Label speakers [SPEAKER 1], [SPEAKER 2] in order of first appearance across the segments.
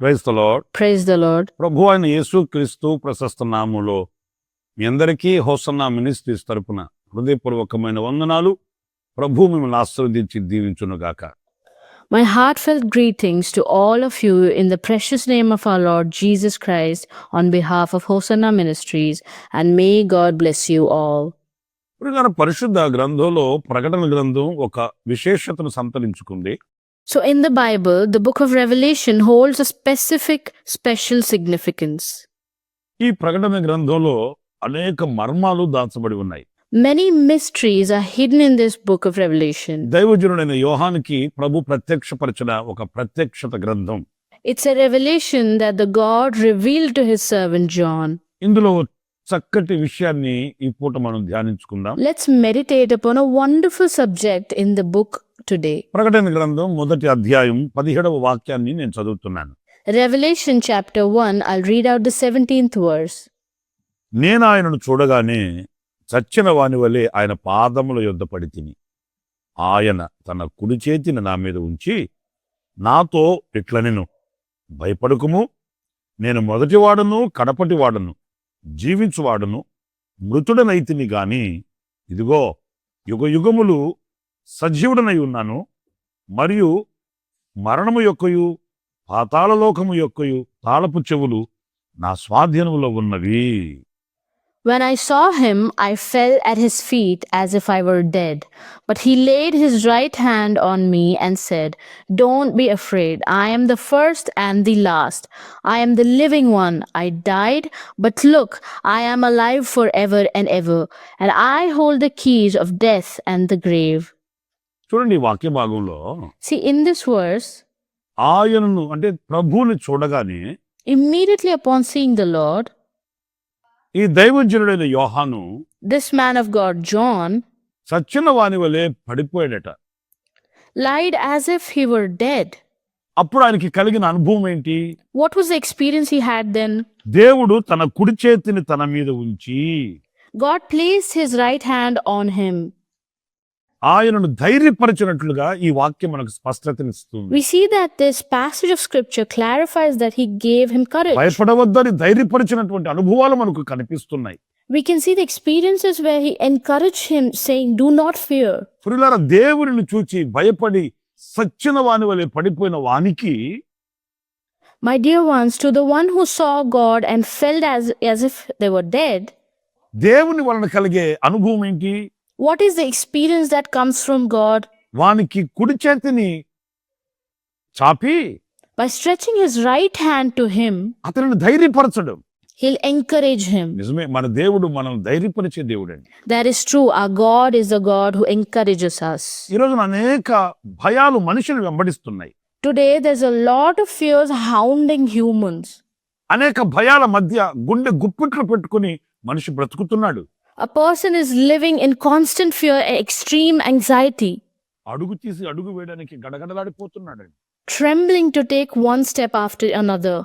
[SPEAKER 1] Praise the lord.
[SPEAKER 2] Praise the Lord.
[SPEAKER 1] ప్రభు అయిన యేసుక్రీస్తు ప్రశస్త నామములో మీ అందరికీ హోసన్నా మినిస్ట్రీస్ తరపున హృదయపూర్వకమైన వందనాలు. ప్రభు మిమ్మల్ని ఆశీర్వదించి దీవించునుగాక.
[SPEAKER 2] My heartfelt greetings to all of you in the precious name of our Lord Jesus Christ on behalf of Hosanna Ministries, and may God bless you all.
[SPEAKER 1] ప్రియులారా, పరిశుద్ధ గ్రంథంలో ప్రకటన గ్రంథం ఒక విశేషతను సంతరించుకుంది.
[SPEAKER 2] So in the Bible, the book of Revelation holds a special significance.
[SPEAKER 1] ఈ ప్రకటన గ్రంథంలో అనేక మర్మాలు దాచబడి ఉన్నాయి.
[SPEAKER 2] Many mysteries are hidden in this book of Revelation.
[SPEAKER 1] దైవజనుడైన యోహానుకి ప్రభు ప్రత్యక్షపరిచిన ఒక ప్రత్యక్షత గ్రంథం.
[SPEAKER 2] It's a revelation that the God revealed to his servant John.
[SPEAKER 1] ఇందులో చక్కటి విషయాన్ని ఈ పూట మనం ధ్యానించుకుందాం.
[SPEAKER 2] Let's meditate upon a wonderful subject in the book today.
[SPEAKER 1] ప్రకటన గ్రంథం 1వ అధ్యాయం 17వ వాక్యాన్ని నేను చదువుతున్నాను.
[SPEAKER 2] Revelation chapter 1, I'll read out the 17th verse.
[SPEAKER 1] నేను ఆయనను చూడగానే చచ్చిన వాని వలె ఆయన పాదముల యొద్ద పడి తిని, ఆయన తన కుడి చేతిని నా మీద ఉంచి నాతో ఇట్లనెను, భయపడకుము, నేను మొదటివాడను కడపటివాడను, జీవించువాడను, మృతుడనైతిని గాని ఇదిగో యుగయుగములు సజీవుడనై ఉన్నాను, మరియు మరణము యొక్కయు పాతాళలోకము యొక్కయు తాళపు చెవులు నా స్వాధీనములో ఉన్నవి.
[SPEAKER 2] When I saw him, I fell at his feet as if I were dead. But he laid his right hand on me and said, "Don't be afraid. I am the first and the last. I am the living one. I died, but look, I am alive forever and ever, and I hold the keys of death and the grave."
[SPEAKER 1] చూడండి, ఈ వాక్య భాగంలో
[SPEAKER 2] See, in this verse,
[SPEAKER 1] ఆయనను అంటే ప్రభువుని చూడగానే
[SPEAKER 2] immediately upon seeing the Lord,
[SPEAKER 1] ఈ దైవజనుడైన యోహాను
[SPEAKER 2] this man of God, John,
[SPEAKER 1] చచ్చిన వాని వలె పడిపోయాడట.
[SPEAKER 2] lied as if he were dead.
[SPEAKER 1] అప్పుడు ఆయనకి కలిగిన అనుభవం ఏంటి?
[SPEAKER 2] What was the experience he had then?
[SPEAKER 1] దేవుడు తన కుడి చేతిని తన మీద ఉంచి
[SPEAKER 2] God placed his right hand on him.
[SPEAKER 1] ఆయనను ధైర్యపరిచినట్లుగా ఈ వాక్యం మనకు స్పష్టతనిస్తుంది.
[SPEAKER 2] We see that this passage of scripture clarifies that he gave him courage.
[SPEAKER 1] భయపడవద్దని ధైర్యపరిచినటువంటి అనుభవాలు మనకు కనిపిస్తున్నాయి.
[SPEAKER 2] We can see the experiences where he encouraged him, saying, "Do not fear."
[SPEAKER 1] ప్రియులారా, దేవునిని చూచి భయపడి సచ్చిన వాని వలె పడిపోయిన వానికి
[SPEAKER 2] My dear ones, to the one who saw God and felt as if they were dead,
[SPEAKER 1] దేవుని వలన కలిగే అనుభవం ఏంటి?
[SPEAKER 2] what is the experience that comes from God?
[SPEAKER 1] వానికి కుడి చేతిని చాపి
[SPEAKER 2] By stretching his right hand to him,
[SPEAKER 1] అతనిని ధైర్యపరచడం.
[SPEAKER 2] he'll encourage him.
[SPEAKER 1] నిజమే, మన దేవుడు మనల్ని ధైర్యపరిచే దేవుడు అండి.
[SPEAKER 2] That is true. Our God is a God who encourages us.
[SPEAKER 1] ఈ రోజున అనేక భయాలు మనిషిని వెంబడిస్తున్నాయి.
[SPEAKER 2] Today, there's a lot of fears hounding humans.
[SPEAKER 1] అనేక భయాల మధ్య గుండె గుప్పిట్లు పెట్టుకుని మనిషి బ్రతుకుతున్నాడు.
[SPEAKER 2] A person is living in constant fear and extreme anxiety,
[SPEAKER 1] అడుగు తీసి అడుగు వేయడానికి గడగడలాడిపోతున్నాడు.
[SPEAKER 2] trembling to take one step after another.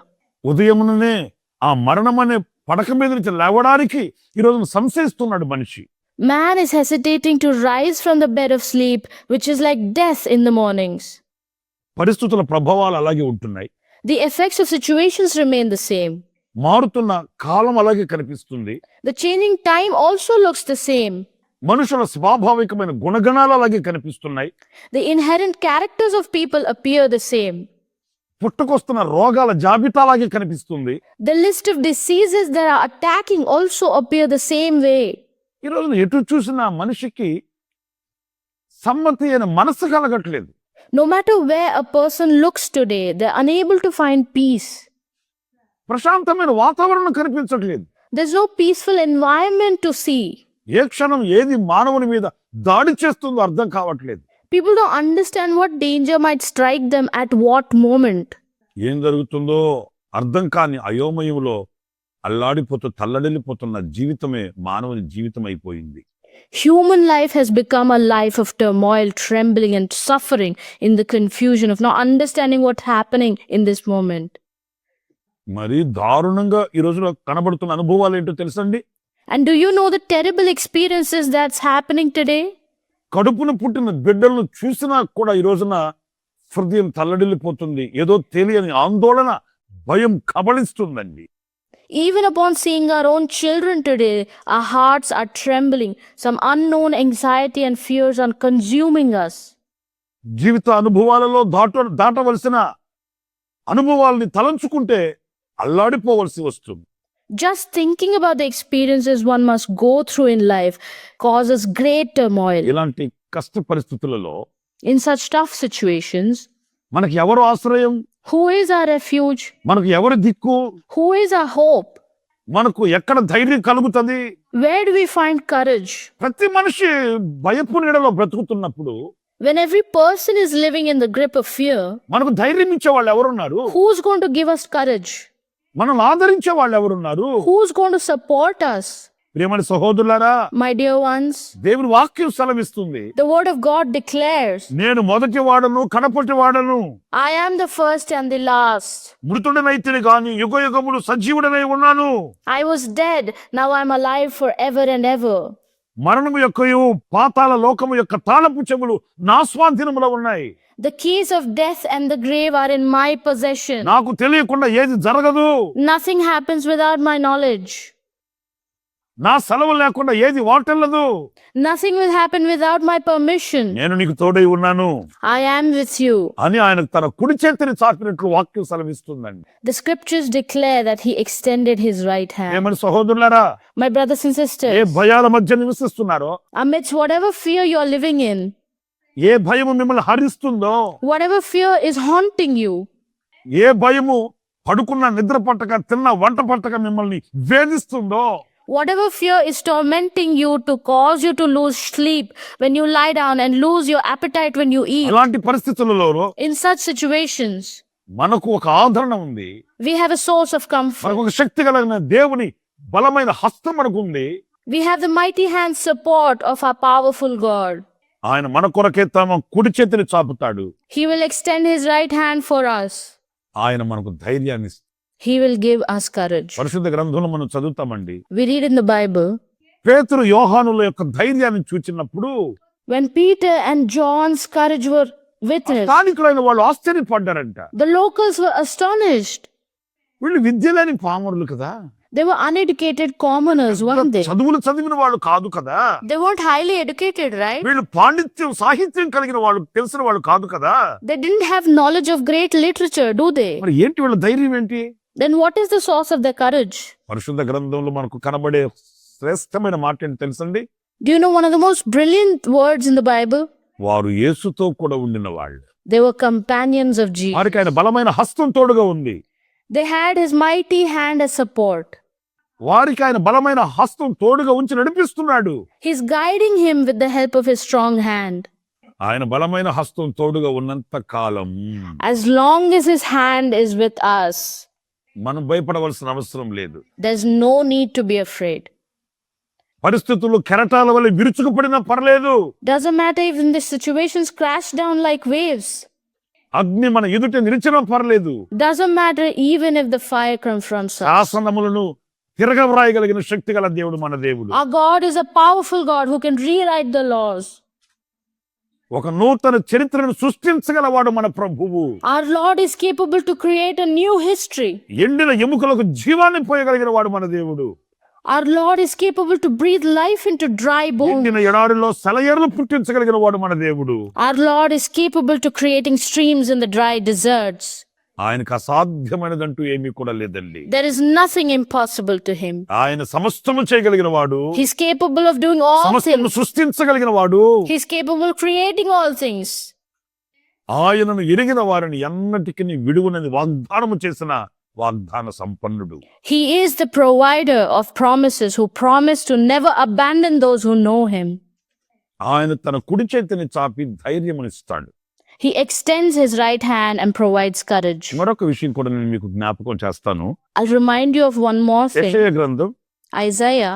[SPEAKER 1] ఉదయముననే ఆ మరణం అనే పడక మీద నుంచి లేవడానికి ఈ రోజున సంశయిస్తున్నాడు మనిషి.
[SPEAKER 2] Man is hesitating to rise from the bed of sleep, which is like death in the mornings.
[SPEAKER 1] పరిస్థితుల ప్రభావాలు అలాగే ఉంటున్నాయి.
[SPEAKER 2] The effects of situations remain the same.
[SPEAKER 1] మారుతున్న కాలం అలాగే కనిపిస్తుంది.
[SPEAKER 2] The changing time also looks the same.
[SPEAKER 1] మనుషుల స్వాభావికమైన గుణగణాలు అలాగే కనిపిస్తున్నాయి.
[SPEAKER 2] The inherent characters of people appear the same.
[SPEAKER 1] పుట్టుకొస్తున్న రోగాల జాబితా అలాగే కనిపిస్తుంది.
[SPEAKER 2] The list of diseases that are attacking also appear the same way.
[SPEAKER 1] ఈ రోజున ఎటు చూసినా మనిషికి సమ్మతి అయిన మనసు కలగట్లేదు.
[SPEAKER 2] No matter where a person looks today, they're unable to find peace.
[SPEAKER 1] ప్రశాంతమైన వాతావరణం కనిపించట్లేదు.
[SPEAKER 2] There's no peaceful environment to see.
[SPEAKER 1] ఏ క్షణం ఏది మానవుని మీద దాడి చేస్తుందో అర్థం కావట్లేదు.
[SPEAKER 2] People don't understand what danger might strike them at what moment.
[SPEAKER 1] ఏం జరుగుతుందో అర్థం కాని అయోమయంలో తల్లడిల్లిపోతున్న జీవితమే మానవుని జీవితం అయిపోయింది.
[SPEAKER 2] Human life has become a life of turmoil, trembling and suffering in the confusion of not understanding what's happening in this moment.
[SPEAKER 1] మరి దారుణంగా ఈ రోజులో కనబడుతున్న అనుభవాలు ఏంటో తెలుసండి?
[SPEAKER 2] And do you know the terrible experiences that's happening today?
[SPEAKER 1] కడుపున పుట్టిన బిడ్డలను చూసినా కూడా ఈ రోజున హృదయం తల్లడిల్లిపోతుంది. ఏదో తెలియని ఆందోళన, భయం కబళిస్తుందండి.
[SPEAKER 2] Even upon seeing our own children today, our hearts are trembling. Some unknown anxiety and fears are consuming us.
[SPEAKER 1] జీవిత అనుభవాలలో దాటవలసిన అనుభవాల్ని తలంచుకుంటే అల్లాడిపోవలసి వస్తుంది.
[SPEAKER 2] Just thinking about the experiences one must go through in life causes great turmoil.
[SPEAKER 1] ఇలాంటి కష్ట పరిస్థితులలో
[SPEAKER 2] In such tough situations,
[SPEAKER 1] మనకి ఎవరు ఆశ్రయం,
[SPEAKER 2] who is our refuge?
[SPEAKER 1] మనకు ఎవరు దిక్కు,
[SPEAKER 2] Who is our hope?
[SPEAKER 1] మనకు ఎక్కడ ధైర్యం కలుగుతుంది?
[SPEAKER 2] Where do we find courage?
[SPEAKER 1] ప్రతి మనిషి భయపు నీడలో బ్రతుకుతున్నప్పుడు
[SPEAKER 2] When every person is living in the grip of fear,
[SPEAKER 1] మనకు ధైర్యం ఇచ్చే వాళ్ళు ఎవరున్నారు?
[SPEAKER 2] who's going to give us courage?
[SPEAKER 1] మనల్ని ఆదరించే వాళ్ళు ఎవరున్నారు?
[SPEAKER 2] Who's going to support us?
[SPEAKER 1] ప్రియమైన సహోదరులారా,
[SPEAKER 2] My dear ones,
[SPEAKER 1] దేవుని వాక్యం సెలవిస్తుంది,
[SPEAKER 2] the word of God declares,
[SPEAKER 1] నేను మొదటి వాడను కడపటి వాడను,
[SPEAKER 2] I am the first and the last.
[SPEAKER 1] మృతుడనైతిని గాని యుగయుగములు సజీవుడనై ఉన్నాను.
[SPEAKER 2] I was dead, now I'm alive forever and ever.
[SPEAKER 1] మరణము యొక్కయు పాతాళ లోకము యొక్క తాళపు చెవులు నా స్వాధీనములో ఉన్నాయి.
[SPEAKER 2] The keys of death and the grave are in my possession.
[SPEAKER 1] నాకు తెలియకుండా ఏది జరగదు,
[SPEAKER 2] Nothing happens without my knowledge.
[SPEAKER 1] నా సెలవు లేకుండా ఏది వాటెల్లదు.
[SPEAKER 2] Nothing will happen without my permission.
[SPEAKER 1] నేను నీకు తోడై ఉన్నాను
[SPEAKER 2] I am with you.
[SPEAKER 1] అని ఆయన తన కుడి చేతిని చాపినట్లు వాక్యం సెలవిస్తుందండి.
[SPEAKER 2] The scriptures declare that he extended his right hand.
[SPEAKER 1] ఏమని సహోదరులారా,
[SPEAKER 2] My brothers and
[SPEAKER 1] A
[SPEAKER 2] sisters,
[SPEAKER 1] భయాల మధ్య నివసిస్తున్నారో,
[SPEAKER 2] amidst whatever fear you're living in,
[SPEAKER 1] ఏ భయము మిమ్మల్ని హరిస్తుందో,
[SPEAKER 2] whatever fear is haunting you,
[SPEAKER 1] ఏ భయము పడుకున్న నిద్ర పట్టక తిన్న వంట పట్టక మిమ్మల్ని వేధిస్తుందో,
[SPEAKER 2] whatever fear is tormenting you to cause you to lose sleep when you lie down and lose your appetite when you eat,
[SPEAKER 1] అలాంటి పరిస్థితులలో
[SPEAKER 2] in such situations,
[SPEAKER 1] మనకు ఒక ఆదరణ ఉంది.
[SPEAKER 2] we have a source of comfort.
[SPEAKER 1] మనకు ఒక శక్తి కలిగిన దేవుని బలమైన హస్తం మనకు ఉంది.
[SPEAKER 2] We have the mighty hand support of our powerful God.
[SPEAKER 1] ఆయన మన కొరకే తమ కుడి చేతిని చాపుతాడు.
[SPEAKER 2] He will extend his right hand for us.
[SPEAKER 1] ఆయన మనకు ధైర్యాన్ని ఇస్తాడు.
[SPEAKER 2] He will give us courage.
[SPEAKER 1] పరిశుద్ధ గ్రంథంలో మనం చదువుతామండి,
[SPEAKER 2] We read in the Bible,
[SPEAKER 1] పేతురు యోహానుల యొక్క ధైర్యాన్ని చూచినప్పుడు
[SPEAKER 2] when Peter and John's courage were witnessed,
[SPEAKER 1] స్థానికులైన వాళ్ళు ఆశ్చర్యపడ్డారంట.
[SPEAKER 2] the locals were astonished.
[SPEAKER 1] వీళ్ళు విద్య లేని పామరులు కదా,
[SPEAKER 2] They were uneducated commoners, weren't they?
[SPEAKER 1] చదువులు చదివిన వాళ్ళు కాదు కదా,
[SPEAKER 2] They weren't highly educated, right?
[SPEAKER 1] వీళ్ళు పాండిత్యం సాహిత్యం కలిగిన వాళ్ళు తెలిసిన వాళ్ళు కాదు కదా.
[SPEAKER 2] They didn't have knowledge of great literature, do they?
[SPEAKER 1] మరి ఏంటి వీళ్ళ ధైర్యం ఏంటి?
[SPEAKER 2] Then what is the source of their courage?
[SPEAKER 1] పరిశుద్ధ గ్రంథంలో మనకు కనబడే శ్రేష్టమైన మాట ఏంటి తెలుసండి?
[SPEAKER 2] Do you know one of the most brilliant words in the Bible?
[SPEAKER 1] వారు యేసుతో కూడా ఉండిన వాళ్ళు.
[SPEAKER 2] They were companions of Jesus.
[SPEAKER 1] వారికి ఆయన బలమైన హస్తం తోడుగా ఉంది.
[SPEAKER 2] They had his mighty hand as support.
[SPEAKER 1] వారికి ఆయన బలమైన హస్తం తోడుగా ఉంచి నడిపిస్తున్నాడు.
[SPEAKER 2] He's guiding him with the help of his strong hand.
[SPEAKER 1] ఆయన బలమైన హస్తం తోడుగా ఉన్నంత కాలం
[SPEAKER 2] As long as his hand is with us,
[SPEAKER 1] మనం భయపడవలసిన అవసరం లేదు.
[SPEAKER 2] there's no need to be afraid.
[SPEAKER 1] పరిస్థితులు కెరటాల వల్ల విరుచుకుపడినా పర్లేదు.
[SPEAKER 2] Doesn't matter if the situations crash down like waves.
[SPEAKER 1] అగ్ని మన ఎదుట నిలిచినా పర్లేదు.
[SPEAKER 2] Doesn't matter even if the fire confronts us.
[SPEAKER 1] శాసనములను తిరగవ్రాయగలిగిన శక్తి గల దేవుడు మన దేవుడు.
[SPEAKER 2] Our God is a powerful God who can rewrite the laws.
[SPEAKER 1] ఒక నూతన చరిత్రను సృష్టించగలవాడు మన ప్రభువు.
[SPEAKER 2] Our Lord is capable to create a new history.
[SPEAKER 1] ఎండిన ఎముకలకు జీవాన్ని పోయగలిగిన వాడు మన దేవుడు.
[SPEAKER 2] Our Lord is capable to breathe life into dry bones.
[SPEAKER 1] ఎండిన ఎడారిలో సెలయేర్లు పుట్టించగలిగిన వాడు మన దేవుడు.
[SPEAKER 2] Our Lord is capable to creating streams in the dry deserts.
[SPEAKER 1] ఆయనకు అసాధ్యమైనదంటూ ఏమీ కూడా లేదండి.
[SPEAKER 2] There is nothing impossible to him.
[SPEAKER 1] ఆయన సమస్తము చేయగలిగిన వాడు.
[SPEAKER 2] He's capable of doing all
[SPEAKER 1] సమస్తము
[SPEAKER 2] things.
[SPEAKER 1] సృష్టించగలిగిన వాడు.
[SPEAKER 2] He's capable of creating all things.
[SPEAKER 1] ఆయనను ఎరిగిన వారిని ఎన్నటికీ విడువనని వాగ్దానము చేసిన వాగ్దాన సంపన్నుడు.
[SPEAKER 2] He is the provider of promises who promised to never abandon those who know him.
[SPEAKER 1] ఆయన తన కుడి చేతిని చాపి ధైర్యమునిస్తాడు.
[SPEAKER 2] He extends his right hand and provides courage.
[SPEAKER 1] మరొక విషయం కూడా నేను మీకు జ్ఞాపకం చేస్తాను.
[SPEAKER 2] I'll remind you of one more thing.
[SPEAKER 1] యెషయా గ్రంథం
[SPEAKER 2] Isaiah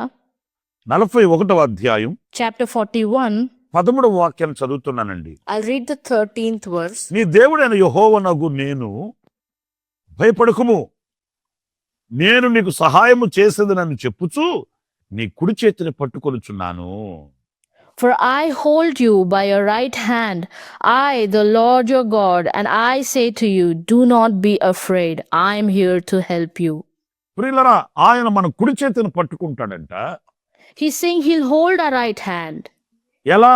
[SPEAKER 1] 41వ అధ్యాయం
[SPEAKER 2] chapter 41.
[SPEAKER 1] 13వ వాక్యాన్ని చదువుతున్నానండి.
[SPEAKER 2] I'll read the 13th verse.
[SPEAKER 1] నీ దేవుడైన యెహోవానగు నేను భయపడకుము, నేను నీకు సహాయము చేసేదనని చెప్పుచు నీ కుడి చేతిని పట్టుకొనుచున్నాను.
[SPEAKER 2] For I hold you by your right hand, I, the Lord your God, and I say to you, do not be afraid. I am here to help you.
[SPEAKER 1] ప్రియులరా, ఆయన మన కుడి చేతిని పట్టుకుంటాడంట.
[SPEAKER 2] He's saying he'll hold our right hand.
[SPEAKER 1] ఎలా?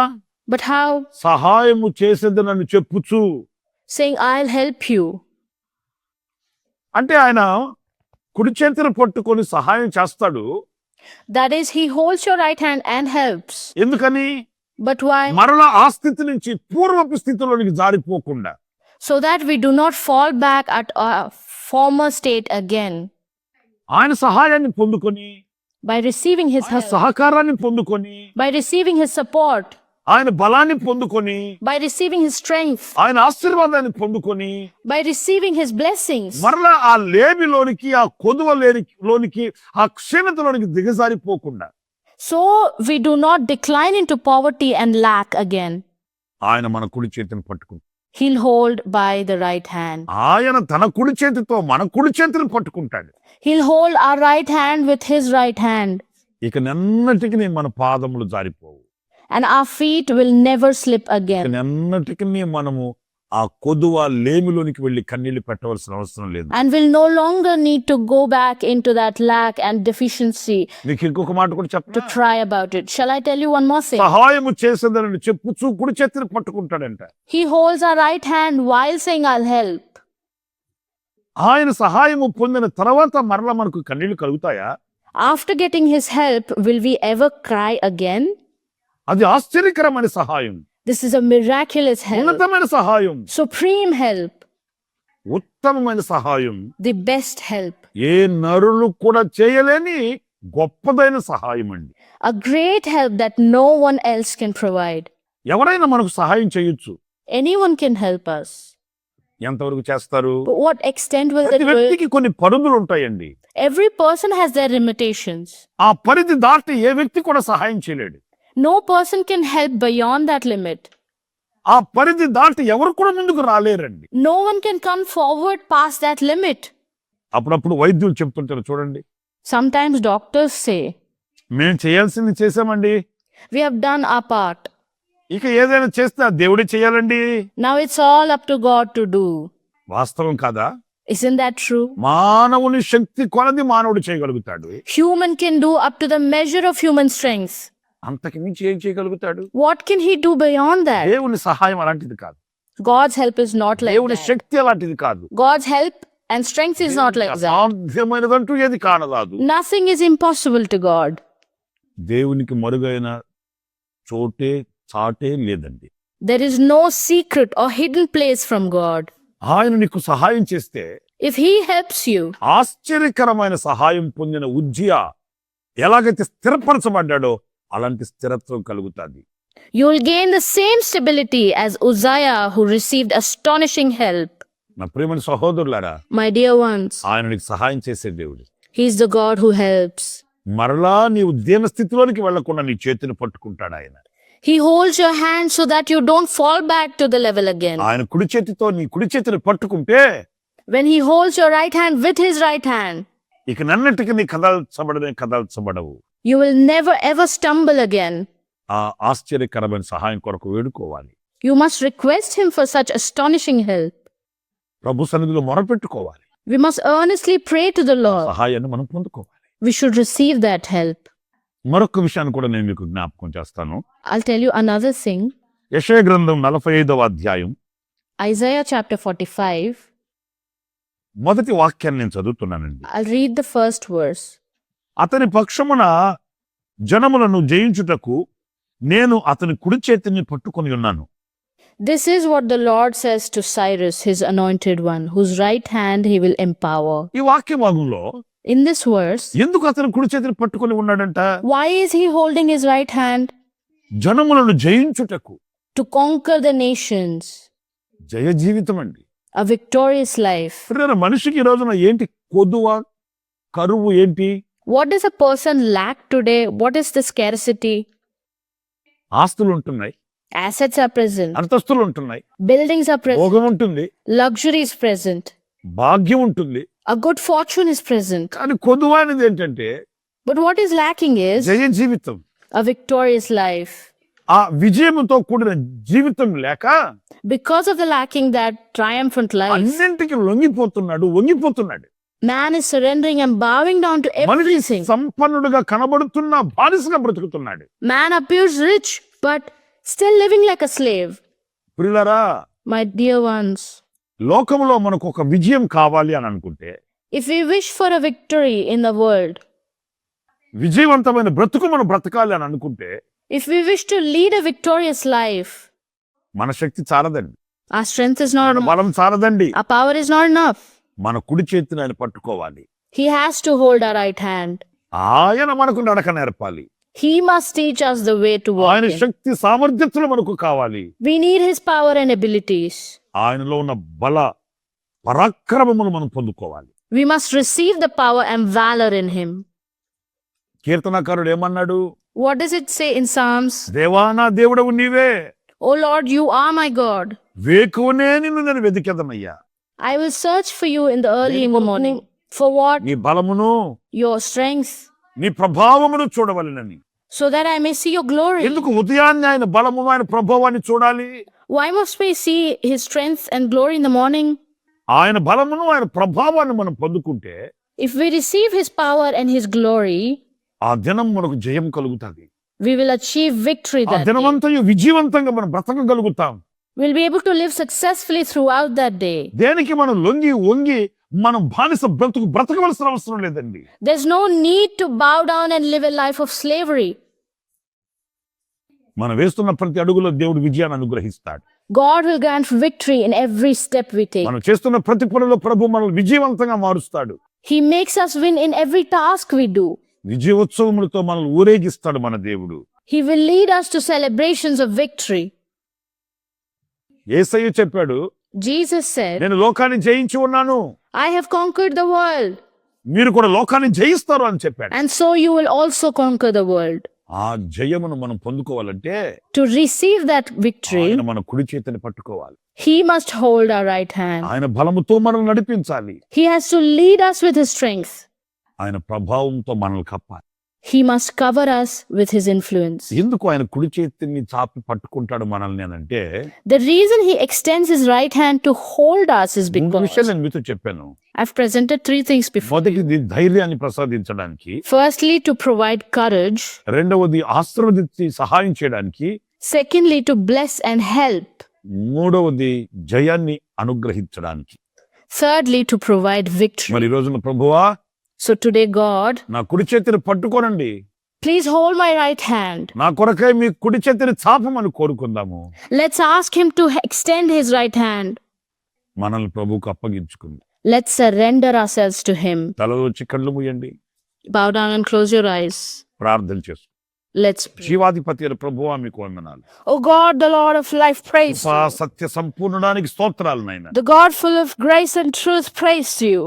[SPEAKER 2] But how?
[SPEAKER 1] సహాయము చేసేదనని చెప్పుచు.
[SPEAKER 2] Saying, I'll help you.
[SPEAKER 1] అంటే ఆయన కుడి చేతిని పట్టుకొని సహాయం చేస్తాడు.
[SPEAKER 2] That is, he holds your right hand and helps.
[SPEAKER 1] ఎందుకని?
[SPEAKER 2] But why?
[SPEAKER 1] మరలా ఆ స్థితి నుంచి పూర్వపు స్థితిలోనికి జారిపోకుండా.
[SPEAKER 2] So that we do not fall back at our former state again.
[SPEAKER 1] ఆయన సహాయాన్ని పొందుకొని,
[SPEAKER 2] By receiving his
[SPEAKER 1] ఆయన సహకారాన్ని పొందుకొని,
[SPEAKER 2] by receiving his support,
[SPEAKER 1] ఆయన బలాన్ని పొందుకొని,
[SPEAKER 2] by receiving his strength,
[SPEAKER 1] ఆయన ఆశీర్వాదాన్ని పొందుకొని,
[SPEAKER 2] by receiving his blessings.
[SPEAKER 1] మరలా ఆ లేమిలోనికి, ఆ కొదువలోనికి, ఆ క్షీణతలోనికి దిగజారిపోకుండా
[SPEAKER 2] So we do not decline into poverty and lack again.
[SPEAKER 1] ఆయన మన కుడి చేతిని పట్టుకుంటాడు.
[SPEAKER 2] He'll hold by the right hand.
[SPEAKER 1] ఆయన తన కుడి చేతితో మన కుడి చేతిని పట్టుకుంటాడు.
[SPEAKER 2] He'll hold our right hand with his right hand.
[SPEAKER 1] ఇక నెన్నటికి మన పాదములు జారిపోవు.
[SPEAKER 2] And our feet will never slip
[SPEAKER 1] ఇక
[SPEAKER 2] again.
[SPEAKER 1] నెన్నటికి మనము ఆ కొదువ లేమిలోనికి వెళ్ళి కన్నీళ్లు పెట్టవలసిన అవసరం లేదు.
[SPEAKER 2] And will no longer need to go back into that lack and deficiency
[SPEAKER 1] నీకు ఇంకొక మాట కూడా
[SPEAKER 2] to
[SPEAKER 1] చెప్పనా?
[SPEAKER 2] try about it. Shall I tell you one more thing?
[SPEAKER 1] సహాయము చేసేదని చెప్పుచూ కుడి చేతిని పట్టుకుంటాడంట.
[SPEAKER 2] He holds our right hand while saying, I'll help.
[SPEAKER 1] ఆయన సహాయము పొందిన తర్వాత మరలా మనకు కన్నీళ్లు కలుగుతాయా?
[SPEAKER 2] After getting his help, will we ever cry again?
[SPEAKER 1] అది ఆశ్చర్యకరమైన సహాయం,
[SPEAKER 2] This is a miraculous help,
[SPEAKER 1] ఉన్నతమైన సహాయం,
[SPEAKER 2] supreme help,
[SPEAKER 1] ఉత్తమమైన సహాయం,
[SPEAKER 2] the best help,
[SPEAKER 1] ఏ నరులు కూడా చేయలేని గొప్పదైన సహాయం అండి.
[SPEAKER 2] a great help that no one else can provide.
[SPEAKER 1] ఎవరైనా మనకు సహాయం చేయొచ్చు.
[SPEAKER 2] Anyone can help us.
[SPEAKER 1] ఎంతవరకు చేస్తారు?
[SPEAKER 2] But what extent will
[SPEAKER 1] ప్రతి
[SPEAKER 2] it will?
[SPEAKER 1] వ్యక్తికి కొన్ని పరిధులు ఉంటాయండి.
[SPEAKER 2] Every person has their limitations.
[SPEAKER 1] ఆ పరిధి దాటి ఏ వ్యక్తి కూడా సహాయం చేయలేడు.
[SPEAKER 2] No person can help beyond that limit.
[SPEAKER 1] ఆ పరిధి దాటి ఎవరు కూడా ముందుకు రాలేరండి.
[SPEAKER 2] No one can come forward past that limit.
[SPEAKER 1] అప్పుడప్పుడు వైద్యులు చెప్తుంటారు చూడండి,
[SPEAKER 2] Sometimes doctors say,
[SPEAKER 1] మేము చేయాల్సింది చేసామండి,
[SPEAKER 2] we have done our part.
[SPEAKER 1] ఇక ఏదైనా చేస్తే ఆ దేవుడే చేయాలండి.
[SPEAKER 2] Now it's all up to God to do.
[SPEAKER 1] వాస్తవం కాదా?
[SPEAKER 2] Isn't that true?
[SPEAKER 1] మానవుని శక్తి కొలది మానవుడు చేయగలుగుతాడు.
[SPEAKER 2] Human can do up to the measure of human strength.
[SPEAKER 1] అంతకు మించి ఏం చేయగలుగుతాడు?
[SPEAKER 2] What can he do beyond that?
[SPEAKER 1] దేవుని సహాయం అలాంటిది కాదు.
[SPEAKER 2] God's help is not like
[SPEAKER 1] దేవుని
[SPEAKER 2] that.
[SPEAKER 1] శక్తి అలాంటిది కాదు.
[SPEAKER 2] God's help and strength is not like that.
[SPEAKER 1] అసాధ్యమైనదంటూ ఏది కానరాదు.
[SPEAKER 2] Nothing is impossible to God.
[SPEAKER 1] దేవునికి మరుగైన చోటే చాటే లేదండి.
[SPEAKER 2] There is no secret or hidden place from God.
[SPEAKER 1] ఆయన నీకు సహాయం చేస్తే,
[SPEAKER 2] If he helps you,
[SPEAKER 1] ఆశ్చర్యకరమైన సహాయం పొందిన ఉజ్జియా ఎలాగైతే స్థిరపరచబడ్డాడో అలాంటి స్థిరత్వం కలుగుతుంది.
[SPEAKER 2] you will gain the same stability as Uzziah, who received astonishing help.
[SPEAKER 1] నా ప్రియమైన సహోదరులారా,
[SPEAKER 2] My dear ones,
[SPEAKER 1] ఆయన నీకు సహాయం చేసే దేవుడు.
[SPEAKER 2] he is the God who helps.
[SPEAKER 1] మరలా నీవు దీన స్థితిలోనికి వెళ్లకుండా నీ చేతిని పట్టుకుంటాడు ఆయన.
[SPEAKER 2] He holds your hand so that you don't fall back to the level again.
[SPEAKER 1] ఆయన కుడి చేతితో నీ కుడి చేతిని పట్టుకుంటే,
[SPEAKER 2] When he holds your right hand with his right hand,
[SPEAKER 1] ఇక నన్నటికి నీ కదల్చబడవు.
[SPEAKER 2] you will never ever stumble again.
[SPEAKER 1] ఆ ఆశ్చర్యకరమైన సహాయం కొరకు వేడుకోవాలి.
[SPEAKER 2] You must request him for such astonishing help.
[SPEAKER 1] ప్రభు సన్నిధిలో మొరపెట్టుకోవాలి.
[SPEAKER 2] We must earnestly pray to the Lord.
[SPEAKER 1] సహాయాన్ని మనం పొందుకోవాలి.
[SPEAKER 2] We should receive that help.
[SPEAKER 1] మరొక విషయాన్ని కూడా నేను మీకు జ్ఞాపకం చేస్తాను.
[SPEAKER 2] I'll tell you another thing.
[SPEAKER 1] యెషయా గ్రంథం 45వ అధ్యాయం
[SPEAKER 2] Isaiah chapter 45.
[SPEAKER 1] మొదటి వాక్యాన్ని నేను చదువుతున్నానండి.
[SPEAKER 2] I'll read the first verse.
[SPEAKER 1] అతని పక్షమున జనములను జయించుటకు నేను అతని కుడి చేతిని పట్టుకొని ఉన్నాను.
[SPEAKER 2] This is what the Lord says to Cyrus, his anointed one, whose right hand he will empower.
[SPEAKER 1] ఈ వాక్య భాగంలో
[SPEAKER 2] In this verse,
[SPEAKER 1] ఎందుకు అతని కుడి చేతిని పట్టుకొని ఉన్నాడంట?
[SPEAKER 2] why is he holding his right hand?
[SPEAKER 1] జనములను జయించుటకు.
[SPEAKER 2] To conquer the nations.
[SPEAKER 1] జయ జీవితం అండి.
[SPEAKER 2] A victorious life.
[SPEAKER 1] ప్రియమైన మనిషికి ఈ రోజున ఏంటి కొదువ, కరువు ఏంటి?
[SPEAKER 2] What does a person lack today? What is the scarcity?
[SPEAKER 1] ఆస్తులు ఉంటున్నాయి,
[SPEAKER 2] Assets are present.
[SPEAKER 1] అంతస్తులు ఉంటున్నాయి,
[SPEAKER 2] Buildings are present.
[SPEAKER 1] భోగం ఉంటుంది,
[SPEAKER 2] Luxury is present.
[SPEAKER 1] భాగ్యం ఉంటుంది.
[SPEAKER 2] A good fortune is present.
[SPEAKER 1] కానీ కొదువ అనేది ఏంటంటే
[SPEAKER 2] But what is lacking is
[SPEAKER 1] జయ జీవితం.
[SPEAKER 2] a victorious life.
[SPEAKER 1] ఆ విజయంతో కూడిన జీవితం లేక
[SPEAKER 2] because of the lacking that triumphant life,
[SPEAKER 1] అన్నింటికి వంగిపోతున్నాడు.
[SPEAKER 2] man is surrendering and bowing down to
[SPEAKER 1] మనిషి
[SPEAKER 2] everything.
[SPEAKER 1] సంపన్నుడుగా కనబడుతున్న బానిసగా బ్రతుకుతున్నాడు.
[SPEAKER 2] Man appears rich, but still living like a slave.
[SPEAKER 1] ప్రియులారా,
[SPEAKER 2] My dear ones,
[SPEAKER 1] లోకంలో మనకు ఒక విజయం కావాలి అని అనుకుంటే,
[SPEAKER 2] if we wish for a victory in the world,
[SPEAKER 1] విజయవంతమైన బ్రతుకు మనం బ్రతకాలి అని అనుకుంటే,
[SPEAKER 2] if we wish to lead a victorious life,
[SPEAKER 1] మన శక్తి చాలదండి,
[SPEAKER 2] our strength is not enough,
[SPEAKER 1] బలం చాలదండి.
[SPEAKER 2] our power is not enough.
[SPEAKER 1] మన కుడి చేతిని ఆయన పట్టుకోవాలి.
[SPEAKER 2] He has to hold our right hand.
[SPEAKER 1] ఆయన మనకు నడక నేర్పాలి.
[SPEAKER 2] He must teach us the way to walk
[SPEAKER 1] ఆయన
[SPEAKER 2] in.
[SPEAKER 1] శక్తి సామర్థ్యతలు మనకు కావాలి.
[SPEAKER 2] We need his power and abilities.
[SPEAKER 1] ఆయనలో ఉన్న బల పరాక్రమమును మనం పొందుకోవాలి.
[SPEAKER 2] We must receive the power and valor in him.
[SPEAKER 1] కీర్తనకారుడు ఏమన్నాడు?
[SPEAKER 2] What does it say in Psalms?
[SPEAKER 1] దేవా నా దేవుడవు నీవే,
[SPEAKER 2] O Lord, you are my God.
[SPEAKER 1] వేకువనే నిన్ను నేను వెతికెదనయ్యా.
[SPEAKER 2] I will search for you in the early in the morning. For what?
[SPEAKER 1] నీ బలమును
[SPEAKER 2] Your strength,
[SPEAKER 1] నీ ప్రభావమును చూడవలెనని.
[SPEAKER 2] so that I may see your glory.
[SPEAKER 1] ఎందుకు ఉదయాన్నే ఆయన బలము ఆయన ప్రభావాన్ని చూడాలి?
[SPEAKER 2] Why must we see his strength and glory in the morning?
[SPEAKER 1] ఆయన బలమును ఆయన ప్రభావాన్ని మనం పొందుకుంటే
[SPEAKER 2] If we receive his power and his glory,
[SPEAKER 1] ఆ దినం మనకు జయం కలుగుతుంది.
[SPEAKER 2] we will achieve victory
[SPEAKER 1] ఆ
[SPEAKER 2] that day.
[SPEAKER 1] దినమంతయు విజయవంతంగా మనం బ్రతకగలుగుతాం.
[SPEAKER 2] We'll be able to live successfully throughout that day.
[SPEAKER 1] దేనికి మనం వంగి మనం బానిస బ్రతకవలసిన అవసరం లేదండి.
[SPEAKER 2] There's no need to bow down and live a life of slavery.
[SPEAKER 1] మనం వేస్తున్న ప్రతి అడుగులో దేవుడు విజయాన్ని అనుగ్రహిస్తాడు.
[SPEAKER 2] God will grant victory in every step we take.
[SPEAKER 1] మనం చేస్తున్న ప్రతి పనిలో ప్రభు మనల్ని విజయవంతంగా మారుస్తాడు.
[SPEAKER 2] He makes us win in every task we do.
[SPEAKER 1] విజయోత్సవములతో మనల్ని ఊరేగిస్తాడు మన దేవుడు.
[SPEAKER 2] He will lead us to celebrations of victory.
[SPEAKER 1] యేసయ్య చెప్పాడు,
[SPEAKER 2] Jesus said,
[SPEAKER 1] నేను లోకాన్ని జయించి ఉన్నాను,
[SPEAKER 2] I have conquered the world,
[SPEAKER 1] మీరు కూడా లోకాన్ని జయిస్తారు అని చెప్పాడు.
[SPEAKER 2] and so you will also conquer the world.
[SPEAKER 1] ఆ జయమును మనం పొందుకోవాలంటే
[SPEAKER 2] To receive that victory,
[SPEAKER 1] ఆయన మన కుడి చేతిని పట్టుకోవాలి.
[SPEAKER 2] he must hold our right hand.
[SPEAKER 1] ఆయన బలముతో మనల్ని నడిపించాలి.
[SPEAKER 2] He has to lead us with his strength.
[SPEAKER 1] ఆయన ప్రభావంతో మనల్ని కప్పాలి.
[SPEAKER 2] He must cover us with his influence.
[SPEAKER 1] ఎందుకు ఆయన కుడి చేతిని చాపి పట్టుకుంటాడు మనల్ని అని అంటే,
[SPEAKER 2] The reason he extends his right hand to hold us is
[SPEAKER 1] మూడు విషయాలు
[SPEAKER 2] because
[SPEAKER 1] నేను మీతో చెప్పాను.
[SPEAKER 2] I've presented three things before.
[SPEAKER 1] మొదటిది ధైర్యాన్ని ప్రసాదించడానికి,
[SPEAKER 2] Firstly, to provide courage.
[SPEAKER 1] రెండవది ఆశీర్వదించి సహాయం చేయడానికి,
[SPEAKER 2] Secondly, to bless and help.
[SPEAKER 1] మూడవది జయాన్ని అనుగ్రహించడానికి.
[SPEAKER 2] Thirdly, to provide victory.
[SPEAKER 1] మరి ఈ రోజున ప్రభువా
[SPEAKER 2] So today, God,
[SPEAKER 1] నా కుడి చేతిని పట్టుకోనండి,
[SPEAKER 2] please hold my right hand.
[SPEAKER 1] నా కొరకై మీ కుడి చేతిని చాపమని కోరుకుందాము.
[SPEAKER 2] Let's ask him to extend his right hand.
[SPEAKER 1] మనల్ని ప్రభువుకు అప్పగించుకుంది.
[SPEAKER 2] Let's surrender ourselves to him.
[SPEAKER 1] తల వచ్చి కళ్ళు మూయండి,
[SPEAKER 2] Bow down and close your eyes.
[SPEAKER 1] ప్రార్థన చేసు.
[SPEAKER 2] Let's pray.
[SPEAKER 1] జీవాధిపతి అయిన ప్రభువా మీకు వందనాలు.
[SPEAKER 2] Oh God, the Lord of life, praise
[SPEAKER 1] కృపా
[SPEAKER 2] you.
[SPEAKER 1] సత్య సంపూర్ణడానికి స్తోత్రాలు నాయన.
[SPEAKER 2] The God full of grace and truth, praise you.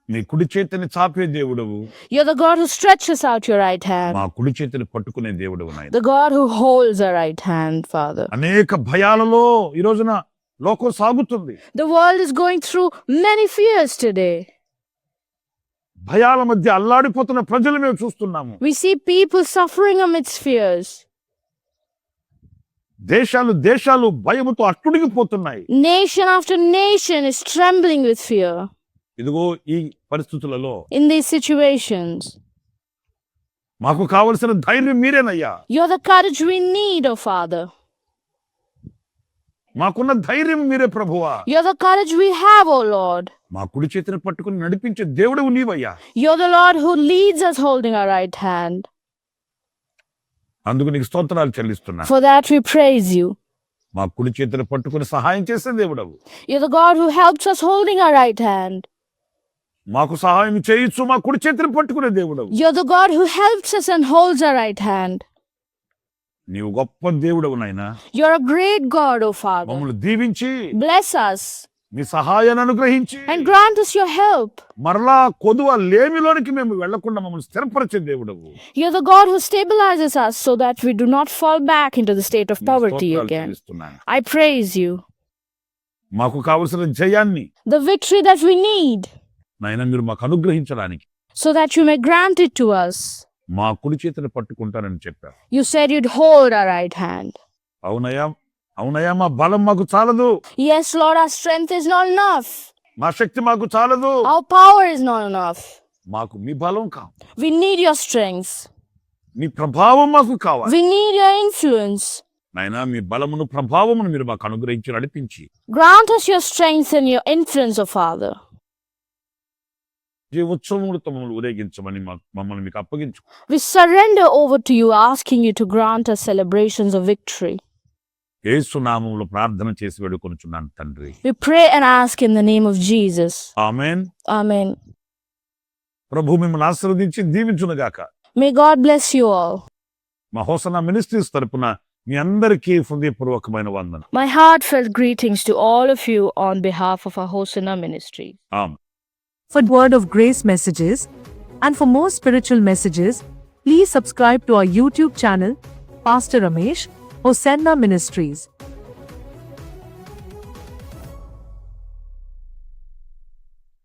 [SPEAKER 1] నీ కుడి చేతిని చాపే దేవుడవు,
[SPEAKER 2] You're the God who stretches out your right hand.
[SPEAKER 1] మా కుడి చేతిని పట్టుకునే దేవుడవు నాయన.
[SPEAKER 2] The God who holds our right hand, Father.
[SPEAKER 1] అనేక భయాలలో ఈ రోజున లోకం సాగుతుంది.
[SPEAKER 2] The world is going through many fears today.
[SPEAKER 1] భయాల మధ్య అల్లాడిపోతున్న ప్రజలు మేము చూస్తున్నాము.
[SPEAKER 2] We see people suffering amidst fears.
[SPEAKER 1] దేశాలు భయముతో అట్టుడిగిపోతున్నాయి.
[SPEAKER 2] Nation after nation is trembling with fear.
[SPEAKER 1] ఇదిగో ఈ పరిస్థితులలో
[SPEAKER 2] In these situations,
[SPEAKER 1] మాకు కావలసిన ధైర్యం మీరేనయ్యా.
[SPEAKER 2] you're the courage we need, oh Father.
[SPEAKER 1] మాకున్న ధైర్యం మీరే ప్రభువా.
[SPEAKER 2] You're the courage we have, oh Lord.
[SPEAKER 1] మా కుడి చేతిని పట్టుకుని నడిపించే దేవుడవు నీవయ్యా.
[SPEAKER 2] You're the Lord who leads us holding our right hand.
[SPEAKER 1] అందుకు నీకు స్తోత్రాలు చెల్లిస్తున్నా.
[SPEAKER 2] For that we praise you.
[SPEAKER 1] మా కుడి చేతిని పట్టుకుని సహాయం చేసే దేవుడవు.
[SPEAKER 2] You're the God who helps us holding our right hand.
[SPEAKER 1] మాకు సహాయం చేయొచ్చు, మా కుడి చేతిని పట్టుకునే దేవుడవు.
[SPEAKER 2] You're the God who helps us and holds our right hand.
[SPEAKER 1] నీవు గొప్ప దేవుడవు నాయనా.
[SPEAKER 2] You're a great God, oh Father.
[SPEAKER 1] మమ్మల్ని దీవించి
[SPEAKER 2] Bless us
[SPEAKER 1] నీ సహాయాన్ని అనుగ్రహించి
[SPEAKER 2] and grant us your help.
[SPEAKER 1] మరలా కొదువ లేమిలోనికి మేము వెళ్లకుండా మమ్మల్ని స్థిరపరిచే దేవుడవు.
[SPEAKER 2] You're the God who stabilizes us so that we do not fall back into the state of
[SPEAKER 1] నీకు
[SPEAKER 2] poverty
[SPEAKER 1] స్తోత్రాలు
[SPEAKER 2] again.
[SPEAKER 1] చెల్లిస్తున్నాను.
[SPEAKER 2] I praise you.
[SPEAKER 1] మాకు కావలసిన జయాన్ని
[SPEAKER 2] The victory that we need
[SPEAKER 1] నాయన మీరు మాకు అనుగ్రహించడానికి
[SPEAKER 2] so that you may grant it to us.
[SPEAKER 1] మా కుడి చేతిని పట్టుకుంటానని చెప్పారు.
[SPEAKER 2] You said you'd hold our right hand.
[SPEAKER 1] అవునయ్యా, అవునయ్యా, మా బలం మాకు చాలదు,
[SPEAKER 2] Yes, Lord, our strength is not enough.
[SPEAKER 1] మా శక్తి మాకు చాలదు,
[SPEAKER 2] Our power is not enough.
[SPEAKER 1] మాకు మీ బలం కావాలి,
[SPEAKER 2] We need your strength.
[SPEAKER 1] మీ ప్రభావం మాకు కావాలి.
[SPEAKER 2] We need your influence.
[SPEAKER 1] నాయనా, మీ బలమును ప్రభావమును మీరు మాకు అనుగ్రహించి నడిపించి
[SPEAKER 2] Grant us your strength and your influence, O Father.
[SPEAKER 1] ఈ ఉత్సవములతో మమ్మల్ని ఊరేగించమని మమ్మల్ని మీకు అప్పగించు.
[SPEAKER 2] We surrender over to you, asking you to grant us celebrations of victory.
[SPEAKER 1] యేసు నామములో ప్రార్థన చేసి వేడుకొనుచున్నాను తండ్రి.
[SPEAKER 2] We pray and ask in the name of Jesus.
[SPEAKER 1] Amen.
[SPEAKER 2] Amen.
[SPEAKER 1] ప్రభు మిమ్మల్ని ఆశీర్వదించి దీవించునుగాక.
[SPEAKER 2] May God bless you all.
[SPEAKER 1] మా హోసన్నా మినిస్ట్రీస్ తరపున మీ అందరికీ హృదయపూర్వకమైన వందనం.
[SPEAKER 2] My heartfelt greetings to all of you on behalf of our Hosanna ministry.
[SPEAKER 1] Amen.
[SPEAKER 3] For Word of Grace messages and for more spiritual messages, please subscribe to our YouTube channel, Pastor Ramesh, Hosanna Ministries.